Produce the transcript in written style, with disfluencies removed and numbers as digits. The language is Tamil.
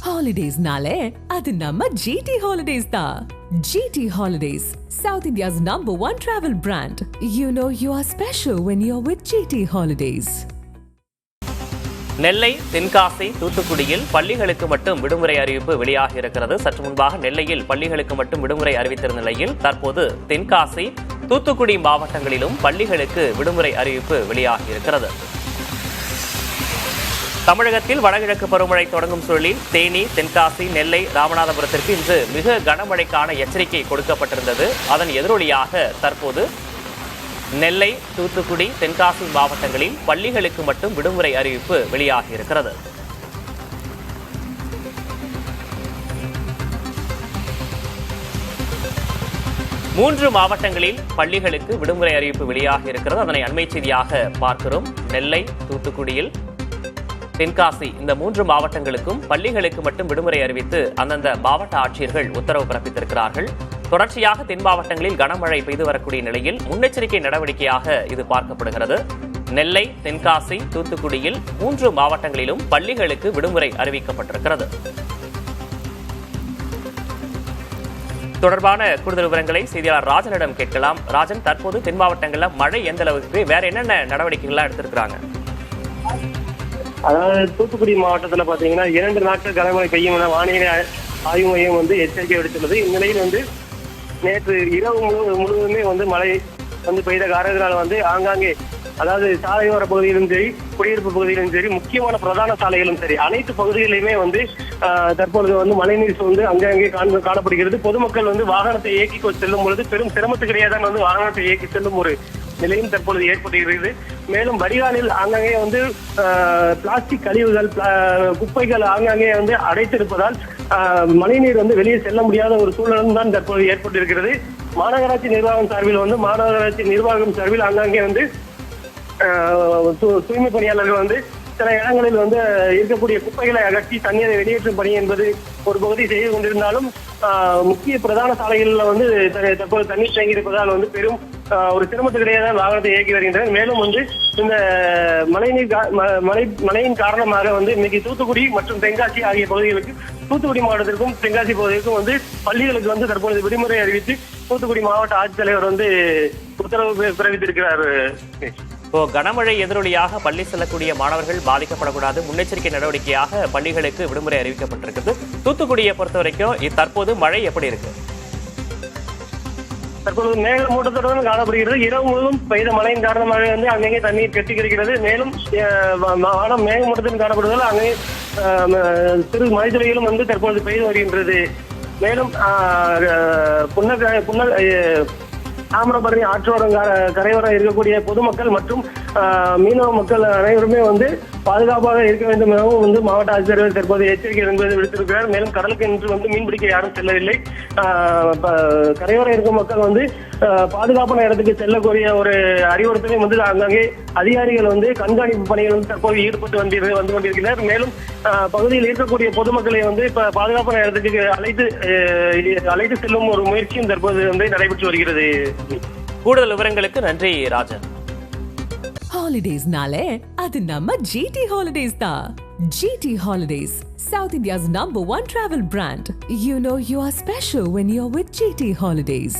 Holidays-nale, adu namma GT Holidays da. GT Holidays, South India's #1 travel brand. You know you are special when you're with GT Holidays. நெல்லை, தென்காசி, தூத்துக்குடியில் பள்ளிகளுக்கு மட்டும் விடுமுறை அறிவிப்பு வெளியாகி இருக்கிறது. சற்று முன்பாக நெல்லையில் பள்ளிகளுக்கு மட்டும் விடுமுறை அறிவித்திருந்த நிலையில் தற்போது தென்காசி, தூத்துக்குடி மாவட்டங்களிலும் பள்ளிகளுக்கு விடுமுறை அறிவிப்பு வெளியாகி இருக்கிறது. தமிழகத்தில் வடகிழக்கு பருவமழை தொடங்கும் சூழலில் தேனி, தென்காசி, நெல்லை, ராமநாதபுரத்திற்கு இன்று மிக கனமழைக்கான எச்சரிக்கை கொடுக்கப்பட்டிருந்தது. அதன் எதிரொலியாக தற்போது நெல்லை, தூத்துக்குடி, தென்காசி மாவட்டங்களில் பள்ளிகளுக்கு மட்டும் விடுமுறை அறிவிப்பு வெளியாகி இருக்கிறது. மூன்று மாவட்டங்களில் பள்ளிகளுக்கு விடுமுறை அறிவிப்பு வெளியாகி இருக்கிறது. அதனை அண்மை செய்தியாக பார்க்கிறோம். நெல்லை, தூத்துக்குடியில், தென்காசி இந்த மூன்று மாவட்டங்களுக்கும் பள்ளிகளுக்கு மட்டும் விடுமுறை அறிவித்து அந்தந்த மாவட்ட ஆட்சியர்கள் உத்தரவு பிறப்பித்திருக்கிறார்கள். தொடர்ச்சியாக தென் மாவட்டங்களில் கனமழை பெய்து வரக்கூடிய நிலையில் முன்னெச்சரிக்கை நடவடிக்கையாக இது பார்க்கப்படுகிறது. நெல்லை, தென்காசி, தூத்துக்குடியில் மூன்று மாவட்டங்களிலும் பள்ளிகளுக்கு விடுமுறை அறிவிக்கப்பட்டிருக்கிறது. தொடர்பான கூடுதல் விவரங்களை செய்தியாளர் ராஜனிடம் கேட்கலாம். ராஜன், தற்போது தென் மாவட்டங்களில் மழை எந்த அளவுக்கு, வேற என்னென்ன நடவடிக்கைகள்லாம் எடுத்திருக்கிறாங்க? அதாவது தூத்துக்குடி மாவட்டத்தில் பார்த்தீங்கன்னா 2 நாட்கள் கனமழை பெய்யும் என வானிலை ஆய்வு மையம் எச்சரிக்கை விடுத்துள்ளது. இந்நிலையில் நேற்று இரவு முழுவதுமே மழை பெய்த காரணத்தினால் ஆங்காங்கே, அதாவது சாலையோர பகுதியிலும் சரி, குடியிருப்பு பகுதியிலும் சரி, முக்கியமான பிரதான சாலைகளும் சரி, அனைத்து பகுதிகளிலுமே தற்பொழுது மழைநீர் சூழ்ந்து அங்கங்கே காணப்படுகிறது. பொதுமக்கள் வாகனத்தை இயக்கி செல்லும் பொழுது பெரும் சிரமத்துக்கிடையே தான் வாகனத்தை இயக்கி செல்லும் ஒரு நிலையும் தற்பொழுது ஏற்பட்டிருக்கிறது. மேலும் வடிகாலில் ஆங்காங்கே பிளாஸ்டிக் கழிவுகள், குப்பைகள் ஆங்காங்கே அடைத்திருப்பதால் மழைநீர் வெளியே செல்ல முடியாத ஒரு சூழலும் தான் தற்போது ஏற்பட்டிருக்கிறது. மாநகராட்சி நிர்வாகம் சார்பில் ஆங்காங்கே தூய்மை பணியாளர்கள் சில இடங்களில் இருக்கக்கூடிய குப்பைகளை அகற்றி தண்ணீரை வெளியேற்றும் பணி என்பது ஒரு பகுதி செய்து கொண்டிருந்தாலும் முக்கிய பிரதான சாலைகளில் தற்போது தண்ணீர் தேங்கி இருப்பதால் பெரும் ஒரு சிரமத்துக்கிடையே தான் வாகனத்தை இயக்கி வருகின்றனர். மேலும் இந்த மழையின் காரணமாக இன்னைக்கு தூத்துக்குடி மற்றும் தென்காசி ஆகிய பகுதிகளுக்கு, தூத்துக்குடி மாவட்டத்திற்கும் தென்காசி பகுதிக்கும் பள்ளிகளுக்கு தற்போது விடுமுறை அறிவித்து தூத்துக்குடி மாவட்ட ஆட்சித்தலைவர் உத்தரவு பிறப்பித்திருக்கிறார். இப்போ கனமழை எதிரொலியாக பள்ளி செல்லக்கூடிய மாணவர்கள் பாதிக்கப்படக்கூடாது, முன்னெச்சரிக்கை நடவடிக்கையாக பள்ளிகளுக்கு விடுமுறை அறிவிக்கப்பட்டிருக்கிறது. தூத்துக்குடியை பொறுத்த வரைக்கும் தற்போது மழை எப்படி இருக்கு? தற்போது மேகமூட்டத்துடன் காணப்படுகிறது. இரவு முழுவதும் பெய்த மழையின் காரணமாக அங்கங்கே தண்ணீர் கெட்டி கிடைக்கிறது. மேலும் வானம் மேகமூட்டத்துடன் காணப்படுவதால் அங்கே சிறு மழைத்துறையிலும் தற்போது பெய்து வருகின்றது. மேலும் தாமிரபரணி ஆற்றோரம் கரையோரம் இருக்கக்கூடிய பொதுமக்கள் மற்றும் மீனவ மக்கள் அனைவருமே பாதுகாப்பாக இருக்க வேண்டும் எனவும் மாவட்ட ஆட்சியர்கள் தற்போது எச்சரிக்கை என்பதை விடுத்திருக்கிறார். மேலும் கடலுக்கு இன்று மீன்பிடிக்க யாரும் செல்லவில்லை. கரையோரம் இருக்கும் மக்கள் பாதுகாப்பான இடத்துக்கு செல்லக்கூடிய ஒரு அறிவுறுத்தலையும் அங்கங்கே அதிகாரிகள் கண்காணிப்பு பணிகள் தற்போது ஈடுபட்டு வந்து கொண்டிருக்கிறார். மேலும் பகுதியில் இருக்கக்கூடிய பொதுமக்களை இப்ப பாதுகாப்பான இடத்துக்கு அழைத்து செல்லும் ஒரு முயற்சியும் தற்போது நடைபெற்று வருகிறது. கூடுதல் விவரங்களுக்கு நன்றி Rajan. Holidays-nale, adu namma GT Holidays da. GT Holidays, South India's #1 travel brand. You know you are special when you're with GT Holidays.